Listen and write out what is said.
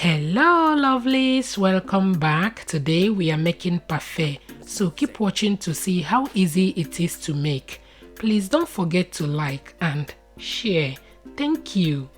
Hello, lovelies. Welcome back. Today we are making parfait. So keep watching to see how easy it is to make. Please don't forget to like and share. Thank you.